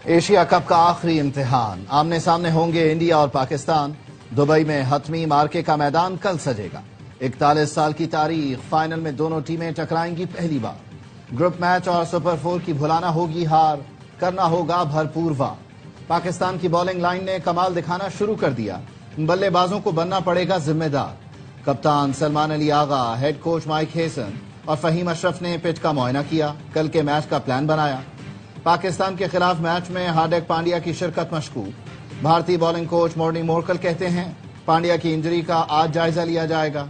Asia cup کا آخری امتحان، آمنے سامنے ہوں گے انڈیا اور پاکستان۔ دبئی میں حتمی مارکے کا میدان کل سجے گا۔ 41 سال کی تاریخ، فائنل میں دونوں ٹیمیں ٹکرائیں گی پہلی بار۔ گروپ میچ اور سپر 4 کی بھلانا ہوگی ہار، کرنا ہوگا بھرپور وار۔ پاکستان کی بولنگ لائن نے کمال دکھانا شروع کر دیا، بلے بازوں کو بننا پڑے گا ذمہ دار۔ کپتان سلمان علی آغا، ہیڈ کوچ مائک ہیسن اور فہیم اشرف نے پچ کا معائنہ کیا، کل کے میچ کا پلان بنایا۔ پاکستان کے خلاف میچ میں ہاردک پانڈیا کی شرکت مشکوک۔ بھارتی بولنگ کوچ مورنی مورکل کہتے ہیں پانڈیا کی انجری کا آج جائزہ لیا جائے گا۔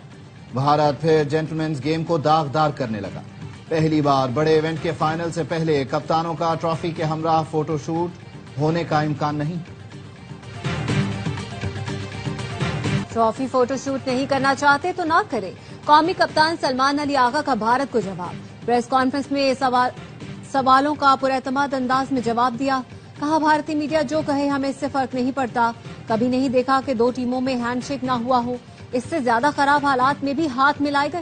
بھارت پھر جینٹلمینز گیم کو داغدار کرنے لگا۔ پہلی بار بڑے ایونٹ کے فائنل سے پہلے کپتانوں کا ٹرافی کے ہمراہ فوٹو شوٹ ہونے کا امکان نہیں۔ ٹرافی فوٹو شوٹ نہیں کرنا چاہتے تو نہ کرے، قومی کپتان سلمان علی آغا کا بھارت کو جواب۔ پریس کانفرنس میں سوالوں کا پراعتماد انداز میں جواب دیا، کہا بھارتی میڈیا جو کہے ہمیں اس سے فرق نہیں پڑتا، کبھی نہیں دیکھا کہ دو ٹیموں میں ہینڈ شیک نہ ہوا ہو، اس سے زیادہ خراب حالات میں بھی ہاتھ ملائے گئے۔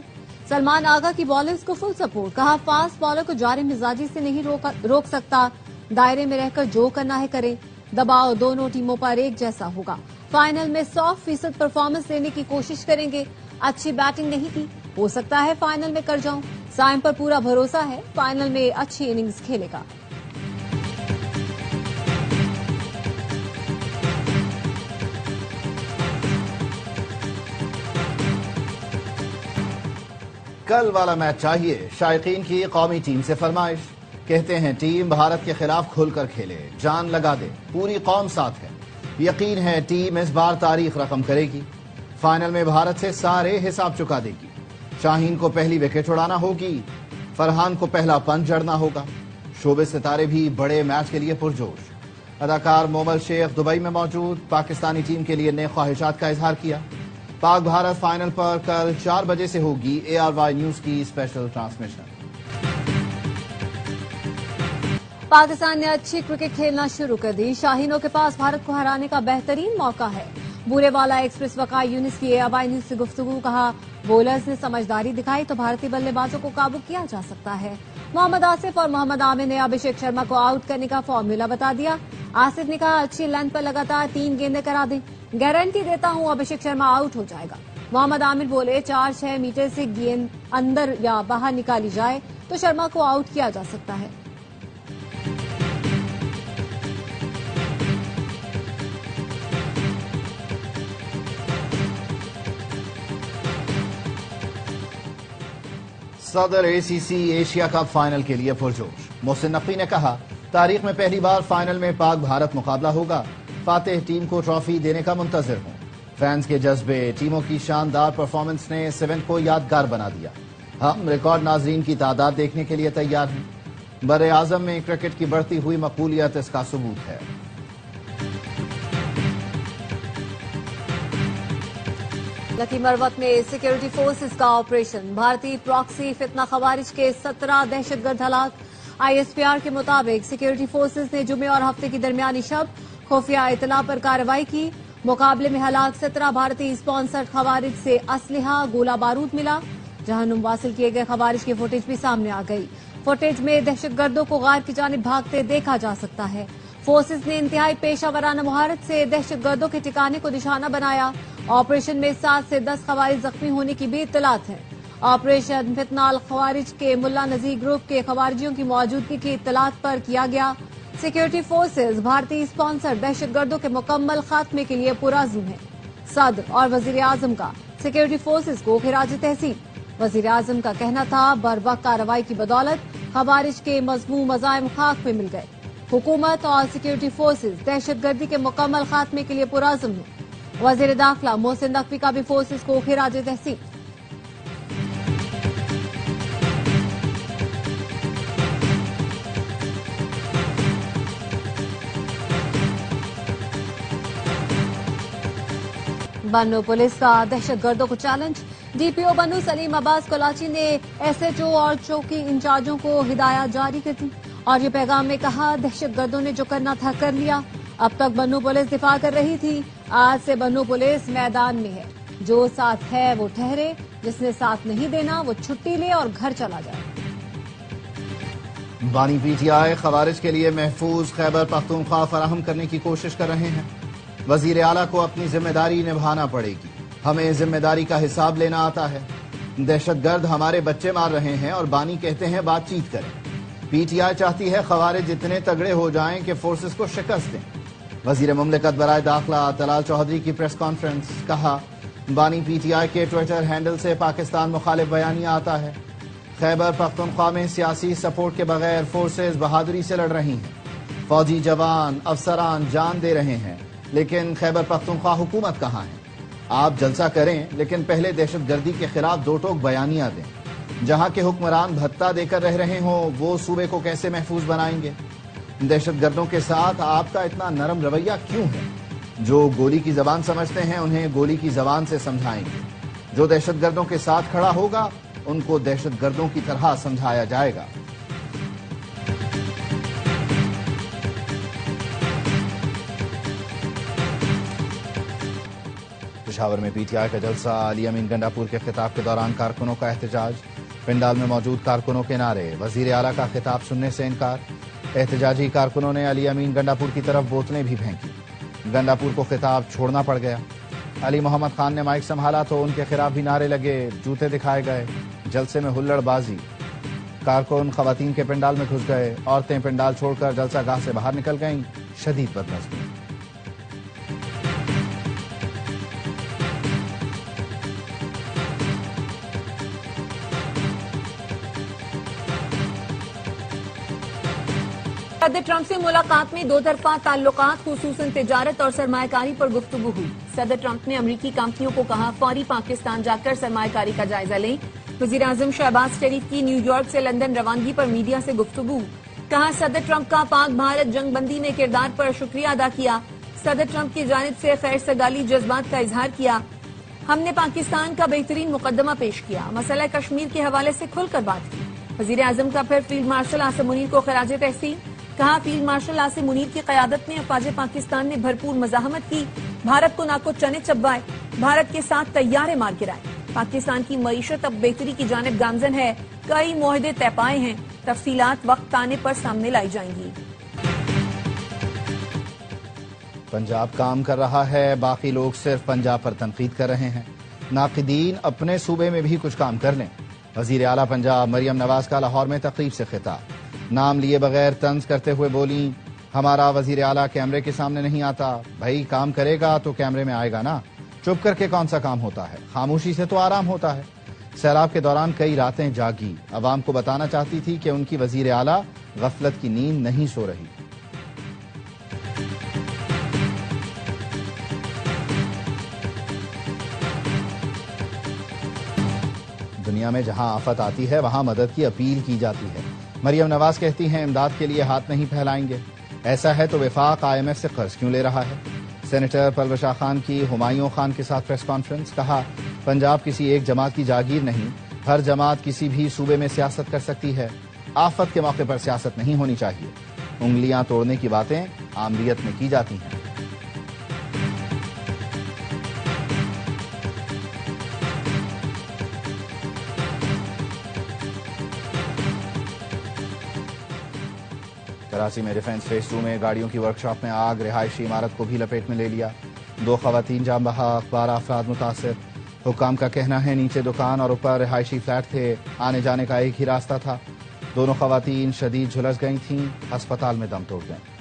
سلمان آغا کی بالرز کو فل سپورٹ، کہا فاسٹ بالر کو جاری مزاجی سے نہیں روک سکتا، دائرے میں رہ کر جو کرنا ہے کرے، دباؤ دونوں ٹیموں پر ایک جیسا ہوگا، فائنل میں 100% پرفارمنس دینے کی کوشش کریں گے، اچھی بیٹنگ نہیں کی، ہو سکتا ہے فائنل میں کر جاؤں، سائم پر پورا بھروسہ ہے، فائنل میں اچھی اننگز کھیلے گا۔ کل والا میچ چاہیے، شائقین کی قومی ٹیم سے فرمائش۔ کہتے ہیں ٹیم بھارت کے خلاف کھل کر کھیلے، جان لگا دے، پوری قوم ساتھ ہے، یقین ہے ٹیم اس بار تاریخ رقم کرے گی، فائنل میں بھارت سے سارے حساب چکا دے گی۔ شاہین کو پہلی وکٹ اڑانا ہوگی، فرحان کو پہلا پنچ جڑنا ہوگا۔ شوبے ستارے بھی بڑے میچ کے لیے پرجوش۔ اداکار مومل شیخ دبئی میں موجود، پاکستانی ٹیم کے لیے نئے خواہشات کا اظہار کیا۔ پاک بھارت فائنل پر کل 4 بجے سے ہوگی ARY نیوز کی اسپیشل ٹرانسمیشن۔ پاکستان نے اچھی کرکٹ کھیلنا شروع کر دی، شاہینوں کے پاس بھارت کو ہرانے کا بہترین موقع ہے۔ بورے والا ایکسپریس وقائے یونس کی ARY نیوز سے گفتگو، کہا بولرز نے سمجھداری دکھائی تو بھارتی بلے بازوں کو قابو کیا جا سکتا ہے۔ محمد آصف اور محمد عامر نے ابھیشیک شرما کو آؤٹ کرنے کا فارمولا بتا دیا۔ آصف نے کہا اچھی لینتھ پر لگاتار 3 گیندیں کرا دیں، گارنٹی دیتا ہوں ابھیشیک شرما آؤٹ ہو جائے گا۔ محمد عامر بولے 4-6 میٹر سے گیند اندر یا باہر نکالی جائے تو شرما کو آؤٹ کیا جا سکتا ہے۔ صدر ACC ایشیا کپ فائنل کے لیے پرجوش۔ محسن نقوی نے کہا تاریخ میں پہلی بار فائنل میں پاک بھارت مقابلہ ہوگا، فاتح ٹیم کو ٹرافی دینے کا منتظر ہوں۔ فینز کے جذبے، ٹیموں کی شاندار پرفارمنس نے اس ایونٹ کو یادگار بنا دیا۔ ہم ریکارڈ ناظرین کی تعداد دیکھنے کے لیے تیار ہیں۔ بر اعظم میں کرکٹ کی بڑھتی ہوئی مقبولیت اس کا ثبوت ہے۔ لکی مروت میں سیکیورٹی فورسز کا آپریشن، بھارتی پراکسی فتنہ خوارج کے 17 دہشت گرد ہلاک۔ ISPR کے مطابق سیکیورٹی فورسز نے جمعے اور ہفتے کی درمیانی شب خفیہ اطلاع پر کارروائی کی، مقابلے میں ہلاک 17 بھارتی اسپانسرڈ خوارج سے اسلحہ گولہ بارود ملا، جہنم واصل کیے گئے خوارج کی فوٹیج بھی سامنے آ گئی۔ فوٹیج میں دہشت گردوں کو غار کی جانب بھاگتے دیکھا جا سکتا ہے۔ فورسز نے انتہائی پیشہ ورانہ مہارت سے دہشت گردوں کے ٹھکانے کو نشانہ بنایا۔ آپریشن میں 7 سے 10 خوارج زخمی ہونے کی بھی اطلاعات ہیں۔ آپریشن فتنہ الخوارج کے ملا نذیر گروپ کے خوارجیوں کی موجودگی کی اطلاعات پر کیا گیا۔ سیکیورٹی فورسز بھارتی اسپانسر دہشت گردوں کے مکمل خاتمے کے لیے پرعزم ہیں۔ صدر اور وزیر اعظم کا سیکیورٹی فورسز کو خراج تحسین۔ وزیر اعظم کا کہنا تھا بروقت کارروائی کی بدولت خوارج کے مذموم عزائم خاک میں مل گئے۔ حکومت اور سیکیورٹی فورسز دہشت گردی کے مکمل خاتمے کے لیے پرعزم ہیں۔ وزیر داخلہ محسن نقوی کا بھی فورسز کو خراج تحسین۔ بنو پولیس کا دہشت گردوں کو چیلنج، DPO بنو سلیم عباس کولاچی نے SHO اور چوکی انچارجوں کو ہدایات جاری کر دی اور یہ پیغام میں کہا دہشت گردوں نے جو کرنا تھا کر لیا، اب تک بنو پولیس دفاع کر رہی تھی، آج سے بنو پولیس میدان میں ہے، جو ساتھ ہے وہ ٹھہرے، جس نے ساتھ نہیں دینا وہ چھٹی لے اور گھر چلا جائے۔ بانی پی ٹی آئی خوارج کے لیے محفوظ خیبر پختونخوا فراہم کرنے کی کوشش کر رہے ہیں۔ وزیر اعلیٰ کو اپنی ذمہ داری نبھانا پڑے گی، ہمیں ذمہ داری کا حساب لینا آتا ہے۔ دہشت گرد ہمارے بچے مار رہے ہیں اور بانی کہتے ہیں بات چیت کریں۔ پی ٹی آئی چاہتی ہے خوارج اتنے تگڑے ہو جائیں کہ فورسز کو شکست دیں۔ وزیر مملکت برائے داخلہ طلال چودھری کی پریس کانفرنس، کہا بانی پی ٹی آئی کے ٹویٹر ہینڈل سے پاکستان مخالف بیانیہ آتا ہے۔ خیبر پختونخوا میں سیاسی سپورٹ کے بغیر فورسز بہادری سے لڑ رہی ہیں، فوجی جوان افسران جان دے رہے ہیں، لیکن خیبر پختونخوا حکومت کہاں ہے؟ آپ جلسہ کریں لیکن پہلے دہشت گردی کے خلاف دو ٹوک بیانیہ دیں۔ جہاں کے حکمران بھتہ دے کر رہ رہے ہوں وہ صوبے کو کیسے محفوظ بنائیں گے؟ دہشت گردوں کے ساتھ آپ کا اتنا نرم رویہ کیوں ہے؟ جو گولی کی زبان سمجھتے ہیں انہیں گولی کی زبان سے سمجھائیں گے، جو دہشت گردوں کے ساتھ کھڑا ہوگا ان کو دہشت گردوں کی طرح سمجھایا جائے گا۔ پشاور میں پی ٹی آئی کا جلسہ، علی امین گنڈاپور کے خطاب کے دوران کارکنوں کا احتجاج، پنڈال میں موجود کارکنوں کے نعرے، وزیر اعلیٰ کا خطاب سننے سے انکار۔ احتجاجی کارکنوں نے علی امین گنڈاپور کی طرف بوتلیں بھی پھینکی، گنڈاپور کو خطاب چھوڑنا پڑ گیا۔ علی محمد خان نے مائک سنبھالا تو ان کے خلاف بھی نعرے لگے، جوتے دکھائے گئے، جلسے میں ہلڑ بازی، کارکن خواتین کے پنڈال میں گھس گئے، عورتیں پنڈال چھوڑ کر جلسہ گاہ سے باہر نکل گئیں، شدید بدنظمی۔ صدر ٹرمپ سے ملاقات میں دو طرفہ تعلقات خصوصاً تجارت اور سرمایہ کاری پر گفتگو ہوئی۔ صدر ٹرمپ نے امریکی کمپنیوں کو کہا فوری پاکستان جا کر سرمایہ کاری کا جائزہ لیں۔ وزیر اعظم شہباز شریف کی نیو یارک سے لندن روانگی پر میڈیا سے گفتگو، کہا صدر ٹرمپ کا پاک بھارت جنگ بندی میں کردار پر شکریہ ادا کیا۔ صدر ٹرمپ کی جانب سے خیر سگالی جذبات کا اظہار کیا۔ ہم نے پاکستان کا بہترین مقدمہ پیش کیا، مسئلہ کشمیر کے حوالے سے کھل کر بات کی۔ وزیر اعظم کا پھر فیلڈ مارشل عاصم منیر کو خراج تحسین، کہا فیلڈ مارشل عاصم منیر کی قیادت میں افواج پاکستان نے بھرپور مزاحمت کی، بھارت کو ناکو چنے چبوائے، بھارت کے ساتھ طیارے مار گرائے۔ پاکستان کی معیشت اب بہتری کی جانب گامزن ہے، کئی معاہدے طے پائے ہیں، تفصیلات وقت آنے پر سامنے لائی جائیں گی۔ پنجاب کام کر رہا ہے، باقی لوگ صرف پنجاب پر تنقید کر رہے ہیں، ناقدین اپنے صوبے میں بھی کچھ کام کر لیں۔ وزیر اعلیٰ پنجاب مریم نواز کا لاہور میں تقریب سے خطاب، نام لیے بغیر طنز کرتے ہوئے بولیں ہمارا وزیر اعلیٰ کیمرے کے سامنے نہیں آتا، بھائی کام کرے گا تو کیمرے میں آئے گا نا، چپ کر کے کون سا کام ہوتا ہے، خاموشی سے تو آرام ہوتا ہے۔ سیلاب کے دوران کئی راتیں جاگی، عوام کو بتانا چاہتی تھی کہ ان کی وزیر اعلیٰ غفلت کی نیند نہیں سو رہی۔ دنیا میں جہاں آفت آتی ہے وہاں مدد کی اپیل کی جاتی ہے۔ مریم نواز کہتی ہیں امداد کے لیے ہاتھ نہیں پھیلائیں گے، ایسا ہے تو وفاق IMF سے قرض کیوں لے رہا ہے؟ سینیٹر پرویز شاہ خان کی ہمایوں خان کے ساتھ پریس کانفرنس، کہا پنجاب کسی ایک جماعت کی جاگیر نہیں، ہر جماعت کسی بھی صوبے میں سیاست کر سکتی ہے، آفت کے موقع پر سیاست نہیں ہونی چاہیے، انگلیاں توڑنے کی باتیں عامریت میں کی جاتی ہیں۔ کراچی میں ڈیفنس فیس 2 میں گاڑیوں کی ورکشاپ میں آگ، رہائشی عمارت کو بھی لپیٹ میں لے لیا، 2 خواتین جاں بحق، 12 افراد متاثر۔ حکام کا کہنا ہے نیچے دکان اور اوپر رہائشی فلیٹ تھے، آنے جانے کا ایک ہی راستہ تھا، دونوں خواتین شدید جھلس گئی تھیں، ہسپتال میں دم توڑ گئیں۔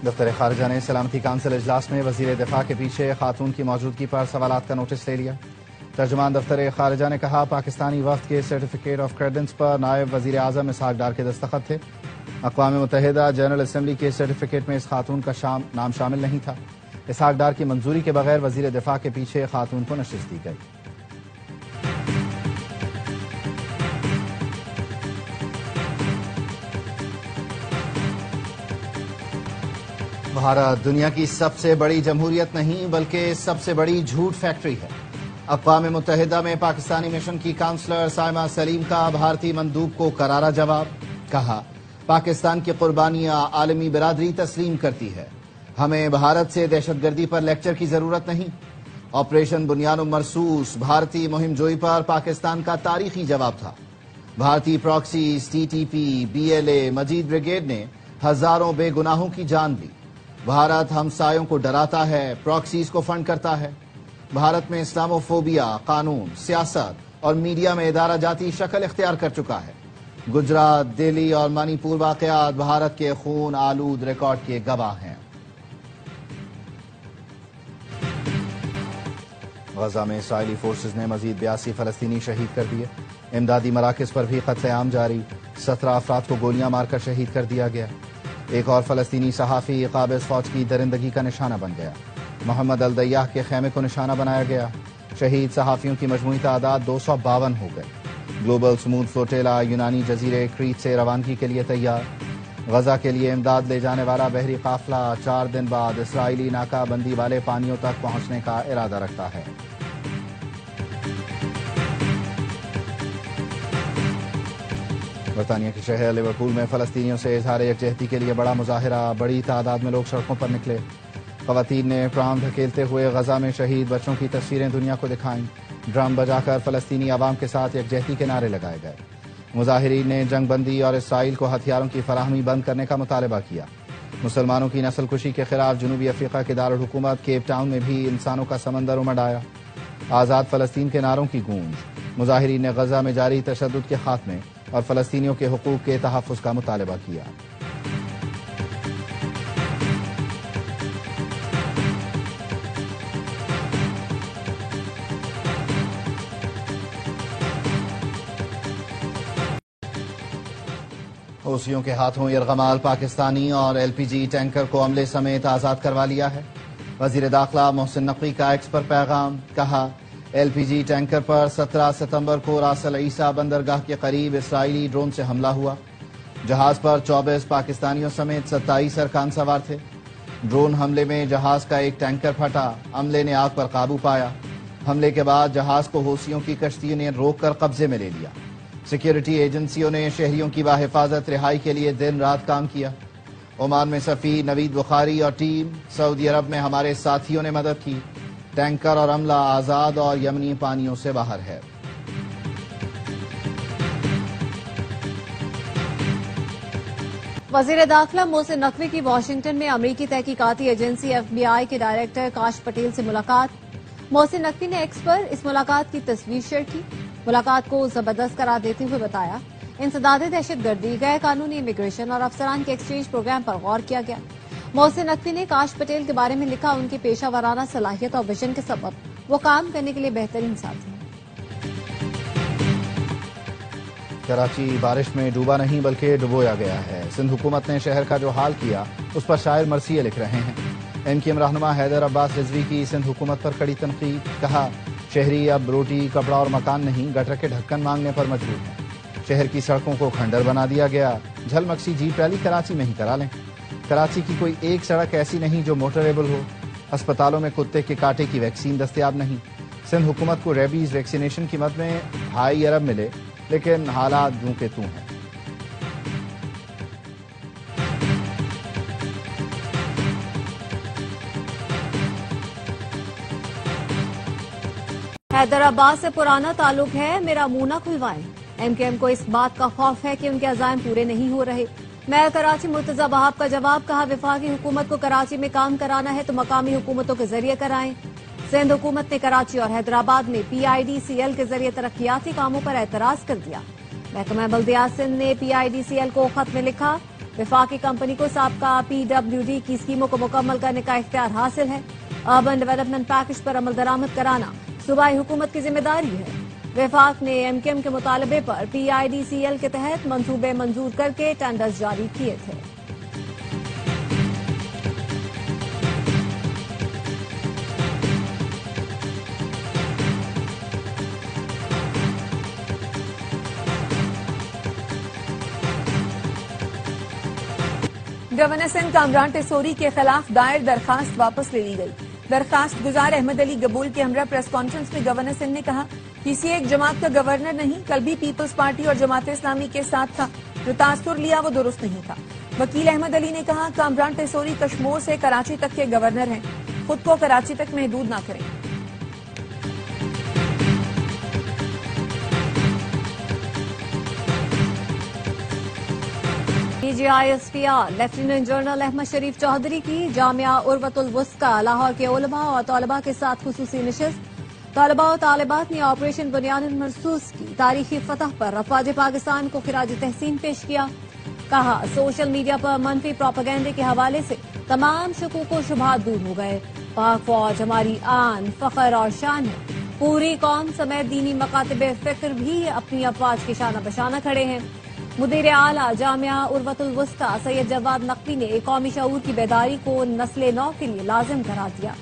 دفتر خارجہ نے سلامتی کونسل اجلاس میں وزیر دفاع کے پیچھے خاتون کی موجودگی پر سوالات کا نوٹس لے لیا۔ ترجمان دفتر خارجہ نے کہا پاکستانی وفد کے سرٹیفکیٹ آف کریڈنس پر نائب وزیر اعظم اسحاق ڈار کے دستخط تھے۔ اقوام متحدہ جنرل اسمبلی کے سرٹیفکیٹ میں اس خاتون کا نام شامل نہیں تھا۔ اسحاق ڈار کی منظوری کے بغیر وزیر دفاع کے پیچھے خاتون کو نشست دی گئی۔ بھارت دنیا کی سب سے بڑی جمہوریت نہیں بلکہ سب سے بڑی جھوٹ فیکٹری ہے۔ اقوام متحدہ میں پاکستانی مشن کی کونسلر سائمہ سلیم کا بھارتی مندوب کو کرارا جواب، کہا پاکستان کی قربانیاں عالمی برادری تسلیم کرتی ہے، ہمیں بھارت سے دہشت گردی پر لیکچر کی ضرورت نہیں۔ آپریشن بنیان مرصوص بھارتی مہم جوئی پر پاکستان کا تاریخی جواب تھا۔ بھارتی proxies, T T P, B L A, Majeed brigade نے ہزاروں بے گناہوں کی جان لی۔ بھارت ہمسایوں کو ڈراتا ہے، پراکسیز کو فنڈ کرتا ہے۔ بھارت میں اسلاموفوبیا قانون، سیاست اور میڈیا میں ادارہ جاتی شکل اختیار کر چکا ہے۔ گجرات، دہلی اور منی پور واقعات بھارت کے خون آلود ریکارڈ کے گواہ ہیں۔ غزہ میں اسرائیلی فورسز نے مزید 82 فلسطینی شہید کر دیے۔ امدادی مراکز پر بھی قتل عام جاری، 17 افراد کو گولیاں مار کر شہید کر دیا گیا۔ ایک اور فلسطینی صحافی قابض فوج کی درندگی کا نشانہ بن گیا۔ محمد الدیاح کے خیمے کو نشانہ بنایا گیا۔ شہید صحافیوں کی مجموعی تعداد 252 ہو گئی۔ گلوبل سمود فلوٹیلا یونانی جزیرے کریٹ سے روانگی کے لیے تیار۔ غزہ کے لیے امداد لے جانے والا بحری قافلہ 4 دن بعد اسرائیلی ناکہ بندی والے پانیوں تک پہنچنے کا ارادہ رکھتا ہے۔ برطانیہ کے شہر لیورپول میں فلسطینیوں سے اظہار یکجہتی کے لیے بڑا مظاہرہ، بڑی تعداد میں لوگ سڑکوں پر نکلے۔ خواتین نے پرام دھکیلتے ہوئے غزہ میں شہید بچوں کی تصویریں دنیا کو دکھائیں۔ ڈرم بجا کر فلسطینی عوام کے ساتھ یکجہتی کے نعرے لگائے گئے۔ مظاہرین نے جنگ بندی اور اسرائیل کو ہتھیاروں کی فراہمی بند کرنے کا مطالبہ کیا۔ مسلمانوں کی نسل کشی کے خلاف جنوبی افریقہ کے دارالحکومت کیپ ٹاؤن میں بھی انسانوں کا سمندر امڈ آیا۔ آزاد فلسطین کے نعروں کی گونج۔ مظاہرین نے غزہ میں جاری تشدد کے خاتمے اور فلسطینیوں کے حقوق کے تحفظ کا مطالبہ کیا۔ حوثیوں کے ہاتھوں یرغمال پاکستانی اور ایل پی جی ٹینکر کو عملے سمیت آزاد کروا لیا ہے۔ وزیر داخلہ محسن نقوی کا ایکس پر پیغام، کہا ایل پی جی ٹینکر پر 17 ستمبر کو راس العیسیٰ بندرگاہ کے قریب اسرائیلی ڈرون سے حملہ ہوا۔ جہاز پر 24 پاکستانیوں سمیت 27 ارکان سوار تھے۔ ڈرون حملے میں جہاز کا ایک ٹینکر پھٹا، عملے نے آگ پر قابو پایا۔ حملے کے بعد جہاز کو حوثیوں کی کشتیوں نے روک کر قبضے میں لے لیا۔ سیکیورٹی ایجنسیوں نے شہریوں کی بحفاظت رہائی کے لیے دن رات کام کیا۔ عمان میں سفیر نوید بخاری اور ٹیم، سعودی عرب میں ہمارے ساتھیوں نے مدد کی۔ ٹینکر اور عملہ آزاد اور یمنی پانیوں سے باہر ہے۔ وزیر داخلہ محسن نقوی کی واشنگٹن میں امریکی تحقیقاتی ایجنسی ایف بی آئی کے ڈائریکٹر کاش پٹیل سے ملاقات۔ محسن نقوی نے ایکس پر اس ملاقات کی تصویر شیئر کی۔ ملاقات کو زبردست قرار دیتے ہوئے بتایا، انسداد دہشت گردی، غیر قانونی امیگریشن اور افسران کے ایکسچینج پروگرام پر غور کیا گیا۔ محسن نقوی نے کاش پٹیل کے بارے میں لکھا، ان کی پیشہ ورانہ صلاحیت اور وژن کے سبب وہ کام کرنے کے لیے بہترین ساتھی ہیں۔ کراچی بارش میں ڈوبا نہیں بلکہ ڈبویا گیا ہے۔ سندھ حکومت نے شہر کا جو حال کیا اس پر شاعر مرثیے لکھ رہے ہیں۔ ایم کیو ایم رہنما حیدر عباس رضوی کی سندھ حکومت پر کڑی تنقید، کہا شہری اب روٹی، کپڑا اور مکان نہیں، گٹر کے ڈھکن مانگنے پر مجبور ہیں۔ شہر کی سڑکوں کو کھنڈر بنا دیا گیا۔ جھل مکسی جیپ ریلی کراچی میں ہی کرا لیں۔ کراچی کی کوئی ایک سڑک ایسی نہیں جو موٹریبل ہو۔ ہسپتالوں میں کتے کے کاٹے کی ویکسین دستیاب نہیں۔ سندھ حکومت کو ریبیز ویکسینیشن کی مد میں 2.5 ارب ملے، لیکن حالات دوں کے توں ہیں۔ حیدر عباس سے پرانا تعلق ہے، میرا منہ نہ کھلوائیں۔ ایم کیو ایم کو اس بات کا خوف ہے کہ ان کے عزائم پورے نہیں ہو رہے۔ میئر کراچی مرتضی وہاب کا جواب، کہا وفاقی حکومت کو کراچی میں کام کرانا ہے تو مقامی حکومتوں کے ذریعے کرائیں۔ سندھ حکومت نے کراچی اور حیدرآباد میں پی آئی ڈی سی ایل کے ذریعے ترقیاتی کاموں پر اعتراض کر دیا۔ محکمہ بلدیات سندھ نے پی آئی ڈی سی ایل کو خط میں لکھا، وفاقی کمپنی کو سابقہ پی ڈبلیو ڈی کی اسکیموں کو مکمل کرنے کا اختیار حاصل ہے۔ اربن ڈیولپمنٹ پیکج پر عمل درآمد کرانا صوبائی حکومت کی ذمہ داری ہے۔ وفاق نے ایم کیو ایم کے مطالبے پر پی آئی ڈی سی ایل کے تحت منصوبے منظور کر کے ٹینڈرز جاری کیے تھے۔ گورنر سندھ کامران ٹیسوری کے خلاف دائر درخواست واپس لے لی گئی۔ درخواست گزار احمد علی گبول کے ہمراہ پریس کانفرنس میں گورنر سندھ نے کہا، کسی ایک جماعت کا گورنر نہیں، کل بھی پیپلز پارٹی اور جماعت اسلامی کے ساتھ تھا، جو تاثر لیا وہ درست نہیں تھا۔ وکیل احمد علی نے کہا کامران ٹیسوری کشمور سے کراچی تک کے گورنر ہیں، خود کو کراچی تک محدود نہ کریں۔ DGISPR لیفٹیننٹ جنرل احمد شریف چودھری کی جامعہ عروۃ الوثقی لاہور کے علماء اور طلباء کے ساتھ خصوصی نشست۔ طلباء و طالبات نے آپریشن بنیاد مرصوص کی تاریخی فتح پر افواج پاکستان کو خراج تحسین پیش کیا۔ کہا سوشل میڈیا پر منفی پروپیگنڈے کے حوالے سے تمام شکوک و شبہات دور ہو گئے۔ پاک فوج ہماری آن، فخر اور شان ہے۔ پوری قوم سمیت دینی مکاتب فکر بھی اپنی افواج کے شانہ بشانہ کھڑے ہیں۔ مدیر اعلیٰ جامعہ عروۃ الوثقی سید جواد نقوی نے قومی شعور کی بیداری کو نسل نو کے لیے لازم قرار دیا۔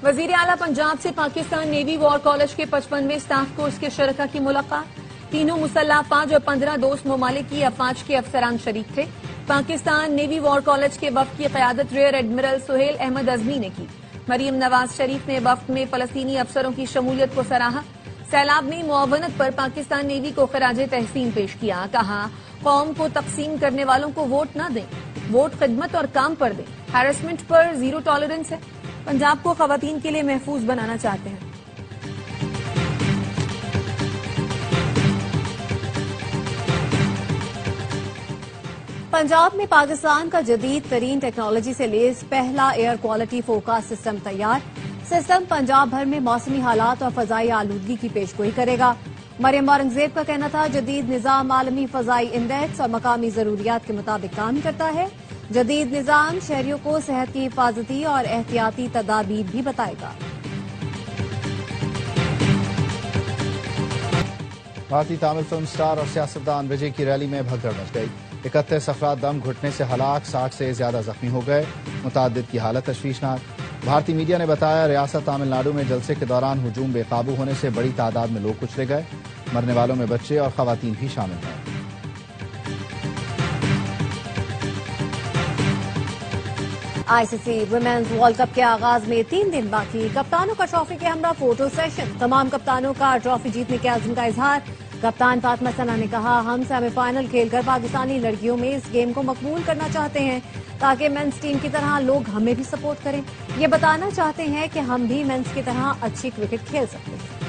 وزیر اعلیٰ پنجاب سے پاکستان نیوی وار کالج کے 55ویں اسٹاف کورس کے شرکاء کی ملاقات۔ تینوں مسلح افواج اور 15 دوست ممالک کی افواج کے افسران شریک تھے۔ پاکستان نیوی وار کالج کے وفد کی قیادت ریئر ایڈمرل سہیل احمد ازمی نے کی۔ مریم نواز شریف نے وفد میں فلسطینی افسروں کی شمولیت کو سراہا۔ سیلاب میں معاونت پر پاکستان نیوی کو خراج تحسین پیش کیا۔ کہا قوم کو تقسیم کرنے والوں کو ووٹ نہ دیں، ووٹ خدمت اور کام پر دیں۔ ہیرسمنٹ پر زیرو ٹالرنس ہے۔ پنجاب کو خواتین کے لیے محفوظ بنانا چاہتے ہیں۔ پنجاب میں پاکستان کا جدید ترین ٹیکنالوجی سے لیس پہلا ایئر کوالٹی فورکاسٹ سسٹم تیار۔ سسٹم پنجاب بھر میں موسمی حالات اور فضائی آلودگی کی پیشگوئی کرے گا۔ مریم اورنگزیب کا کہنا تھا جدید نظام عالمی فضائی انڈیکس اور مقامی ضروریات کے مطابق کام کرتا ہے۔ جدید نظام شہریوں کو صحت کی حفاظتی اور احتیاطی تدابیر بھی بتائے گا۔ بھارتی تامل فلم سٹار اور سیاستدان وجے کی ریلی میں بھگدڑ مچ گئی۔ 31 افراد دم گھٹنے سے ہلاک، 60 سے زیادہ زخمی ہو گئے، متعدد کی حالت تشویشناک۔ بھارتی میڈیا نے بتایا ریاست تامل ناڈو میں جلسے کے دوران ہجوم بے قابو ہونے سے بڑی تعداد میں لوگ کچلے گئے، مرنے والوں میں بچے اور خواتین بھی شامل ہیں۔ ICC ویمنز ورلڈ کپ کے آغاز میں 3 دن باقی، کپتانوں کا ٹرافی کے ہمراہ فوٹو سیشن، تمام کپتانوں کا ٹرافی جیتنے کے عزم کا اظہار۔ کپتان فاطمہ ثنا نے کہا ہم سیمی فائنل کھیل کر پاکستانی لڑکیوں میں اس گیم کو مقبول کرنا چاہتے ہیں تاکہ مینس ٹیم کی طرح لوگ ہمیں بھی سپورٹ کریں، یہ بتانا چاہتے ہیں کہ ہم بھی مینس کی طرح اچھی کرکٹ کھیل سکتے ہیں۔